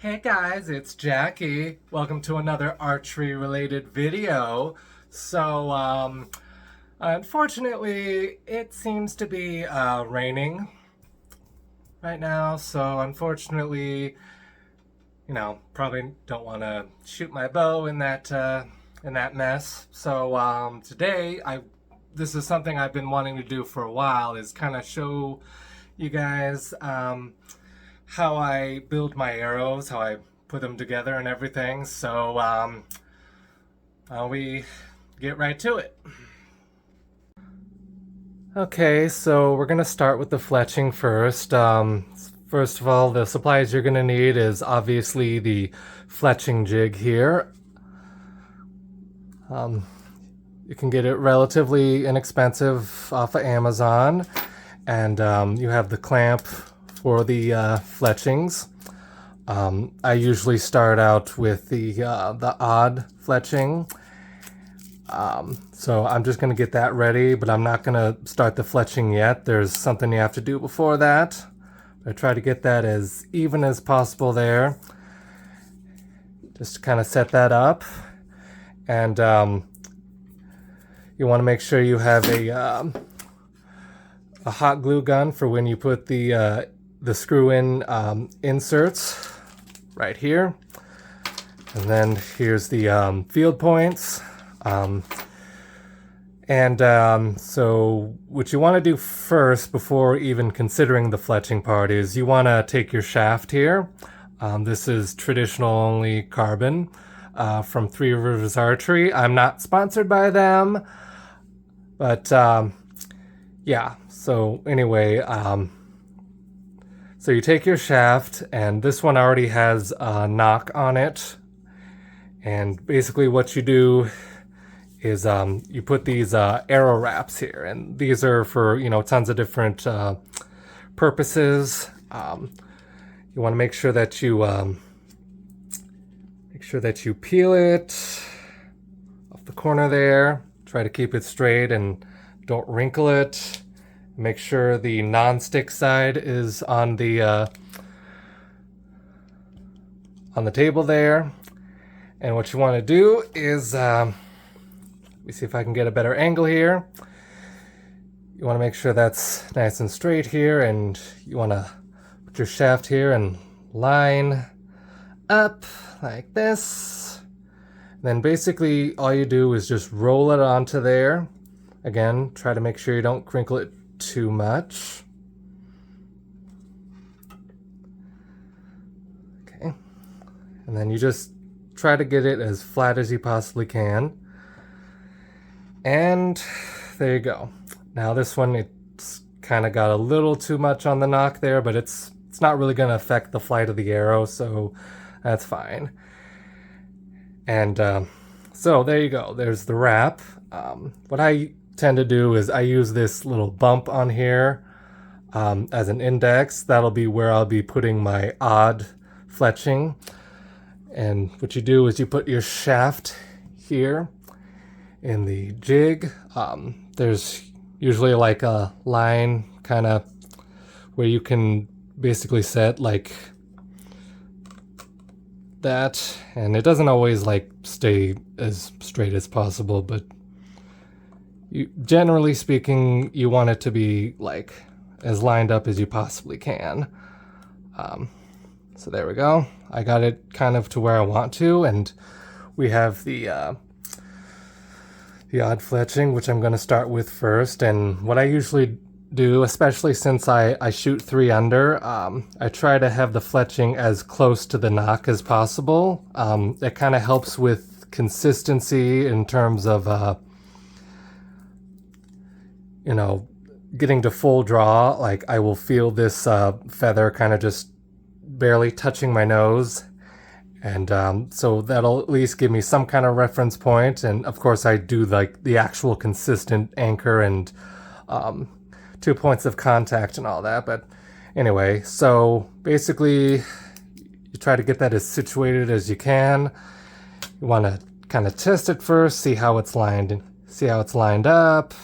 Hey guys, it's Jackie. Welcome to another archery related video. Unfortunately, it seems to be raining right now. So unfortunately, probably don't want to shoot my bow in that mess. So today, this is something I've been wanting to do for a while, is kind of show you guys how I build my arrows, how I put them together and everything. So we get right to it. Okay, so we're gonna start with the fletching first. First of all, the supplies you're gonna need is obviously the fletching jig here. You can get it relatively inexpensive off of Amazon, and you have the clamp for the fletchings. I usually start out with the odd fletching. So I'm just going to get that ready, but I'm not going to start the fletching yet. There's something you have to do before that. I try to get that as even as possible there. Just to kind of set that up. And you want to make sure you have a hot glue gun for when you put the screw-in inserts right here. And then here's the field points. So what you want to do first, before even considering the fletching part, is you want to take your shaft here. This is traditional only carbon from Three Rivers Archery. I'm not sponsored by them, but yeah. So anyway, so you take your shaft, and this one already has a knock on it. And basically what you do is you put these arrow wraps here, and these are for tons of different purposes. You want to make sure that you peel it off the corner there. Try to keep it straight and don't wrinkle it. Make sure the non-stick side is on the table there. And what you want to do is, let me see if I can get a better angle here. You want to make sure that's nice and straight here, and you want to put your shaft here and line up like this. And then basically all you do is just roll it onto there. Again, try to make sure you don't crinkle it too much. Okay. And then you just try to get it as flat as you possibly can. And there you go. Now this one, it's kind of got a little too much on the knock there, but it's not really going to affect the flight of the arrow, so that's fine. And so there you go. There's the wrap. What I tend to do is I use this little bump on here as an index. That'll be where I'll be putting my odd fletching. And what you do is you put your shaft here in the jig. There's usually like a line kind of where you can basically set like that, and it doesn't always like stay as straight as possible, but generally speaking, you want it to be like as lined up as you possibly can. So there we go. I got it kind of to where I want to, and we have the odd fletching, which I'm going to start with first. And what I usually do, especially since I shoot 3 under, I try to have the fletching as close to the knock as possible. It kind of helps with consistency in terms of getting to full draw. Like I will feel this feather kind of just barely touching my nose, and so that'll at least give me some kind of reference point. And of course I do like the actual consistent anchor and 2 points of contact and all that. But anyway, so basically you try to get that as situated as you can. You want to kind of test it first, see how it's lined up.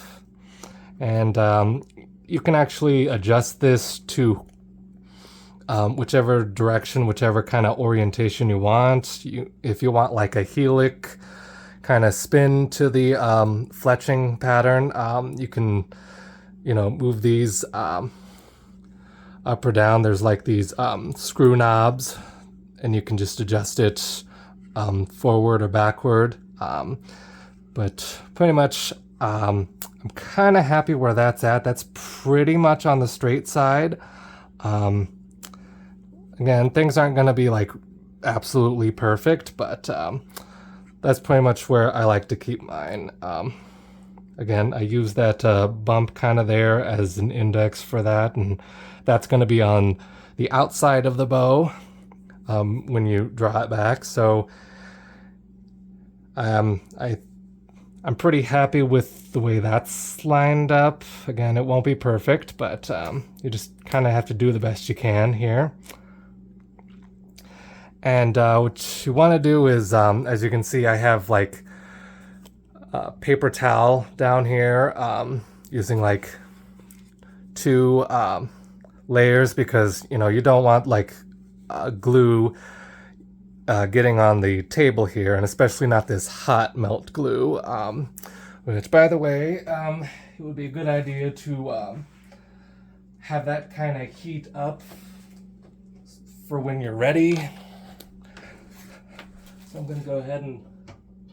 And you can actually adjust this to whichever direction, whichever kind of orientation you want. If you want like a helix kind of spin to the fletching pattern, you can, move these up or down. There's like these screw knobs, and you can just adjust it forward or backward. But pretty much, I'm kind of happy where that's at. That's pretty much on the straight side. Again, things aren't going to be like absolutely perfect, but that's pretty much where I like to keep mine. Again, I use that bump kind of there as an index for that, and that's going to be on the outside of the bow when you draw it back. So I'm pretty happy with the way that's lined up. Again, it won't be perfect, but you just kind of have to do the best you can here. And what you want to do is, as you can see, I have like a paper towel down here, using like 2 layers, because you don't want like glue getting on the table here, and especially not this hot melt glue, which, by the way, it would be a good idea to have that kind of heat up for when you're ready. So I'm going to go ahead and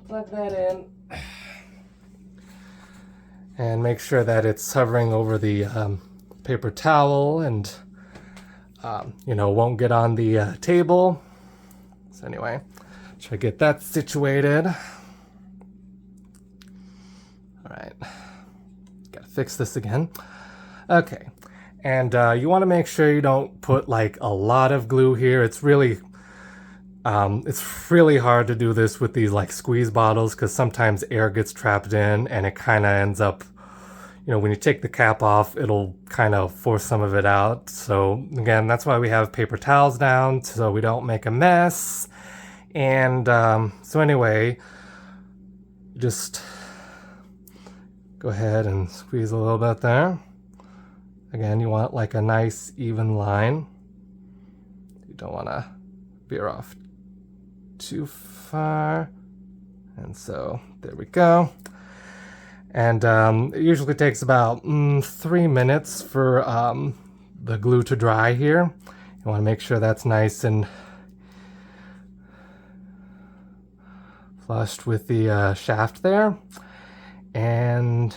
plug that in and make sure that it's hovering over the paper towel and won't get on the table. So anyway, try to get that situated. All right, gotta fix this again. Okay, and you want to make sure you don't put like a lot of glue here. It's really hard to do this with these like squeeze bottles, because sometimes air gets trapped in, and it kind of ends up, when you take the cap off, it'll kind of force some of it out. So again, that's why we have paper towels down, so we don't make a mess. And so anyway, just go ahead and squeeze a little bit there. Again, you want like a nice even line. You don't want to veer off too far. And so there we go. And it usually takes about 3 minutes for the glue to dry here. You want to make sure that's nice and flushed with the shaft there. And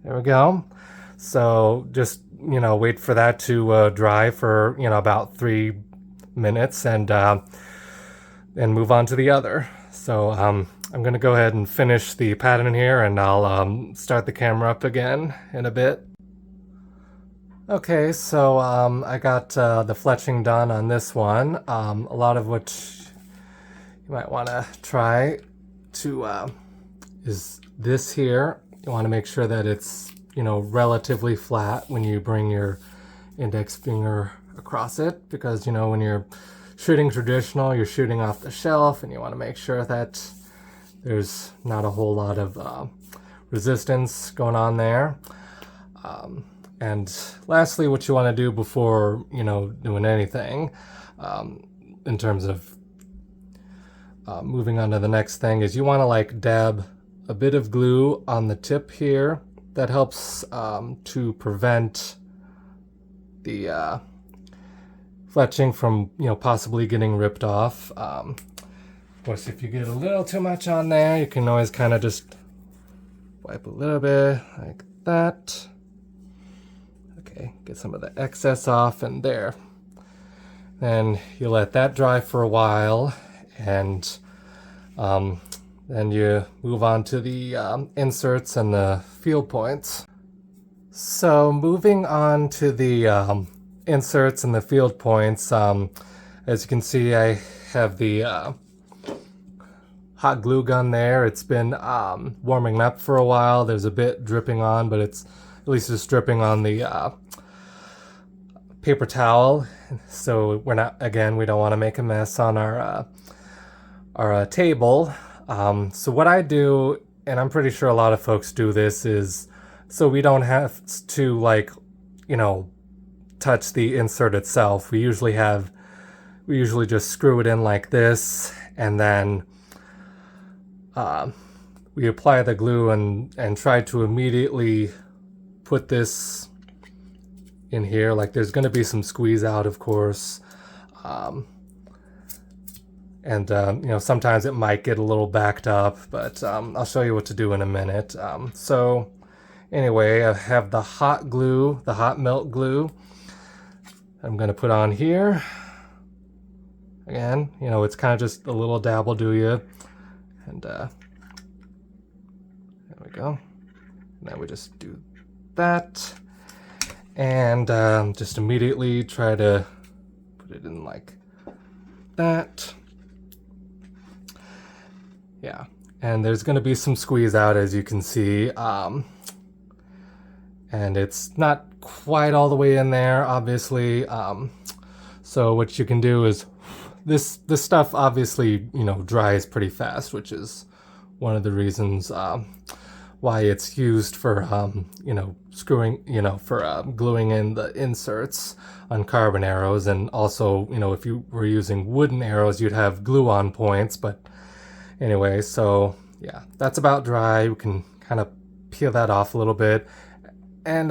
there we go. So just, wait for that to dry for, about 3 minutes, and move on to the other. So I'm going to go ahead and finish the pattern here, and I'll start the camera up again in a bit. Okay, so I got the fletching done on this one. A lot of what you might want to try to is this here. You want to make sure that it's, relatively flat when you bring your index finger across it, because, when you're shooting traditional, you're shooting off the shelf, and you want to make sure that there's not a whole lot of resistance going on there. And lastly, what you want to do before, doing anything in terms of moving on to the next thing, is you want to like dab a bit of glue on the tip here. That helps to prevent the fletching from, possibly getting ripped off. Of course, if you get a little too much on there, you can always kind of just wipe a little bit like that. Okay, get some of the excess off, and there. Then you let that dry for a while, and then you move on to the inserts and the field points. So moving on to the inserts and the field points, as you can see, I have the hot glue gun there. It's been warming up for a while. There's a bit dripping on, but it's at least just dripping on the paper towel. So we don't want to make a mess on our table. So what I do, and I'm pretty sure a lot of folks do this, is so we don't have to touch the insert itself. We usually just screw it in like this, and then we apply the glue and try to immediately put this in here. Like, there's going to be some squeeze out, of course, and you know, sometimes it might get a little backed up, but I'll show you what to do in a minute. So anyway, I have the hot glue, the hot melt glue, I'm going to put on here. Again, you know, it's kind of just a little dabble, do you? And there we go. Now we just do that, and just immediately try to put it in like that. Yeah, and there's going to be some squeeze out, as you can see, and it's not quite all the way in there, obviously. So what you can do is, this stuff obviously, you know, dries pretty fast, which is one of the reasons why it's used for you know, screwing, you know, for gluing in the inserts on carbon arrows. And also, you know, if you were using wooden arrows, you'd have glue-on points. But anyway, so yeah, that's about dry. We can kind of peel that off a little bit. And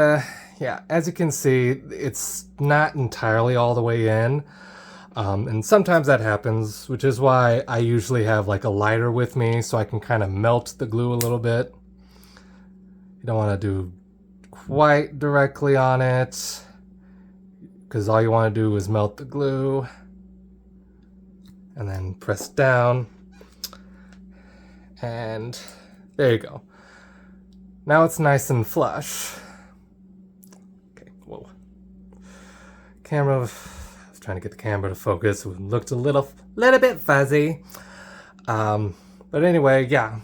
yeah, as you can see, it's not entirely all the way in. And sometimes that happens, which is why I usually have like a lighter with me, so I can kind of melt the glue a little bit. You don't want to do quite directly on it, because all you want to do is melt the glue and then press down, and there you go. Now it's nice and flush. Okay, whoa. Camera, trying to get the camera to focus. It looked a little bit fuzzy. But anyway, yeah.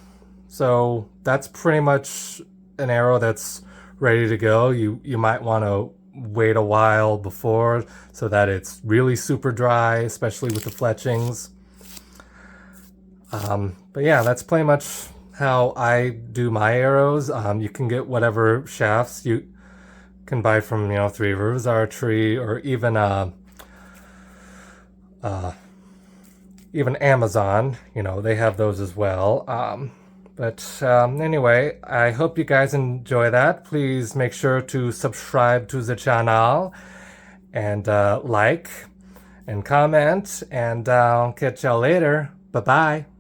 So that's pretty much an arrow that's ready to go. You might want to wait a while before, so that it's really super dry, especially with the fletchings. But yeah, that's pretty much how I do my arrows. You can get whatever shafts you can buy from, you know, Three Rivers Archery, or even Amazon. You know, they have those as well. But anyway, I hope you guys enjoy that. Please make sure to subscribe to the channel, and like and comment, and I'll catch y'all later. Bye-bye.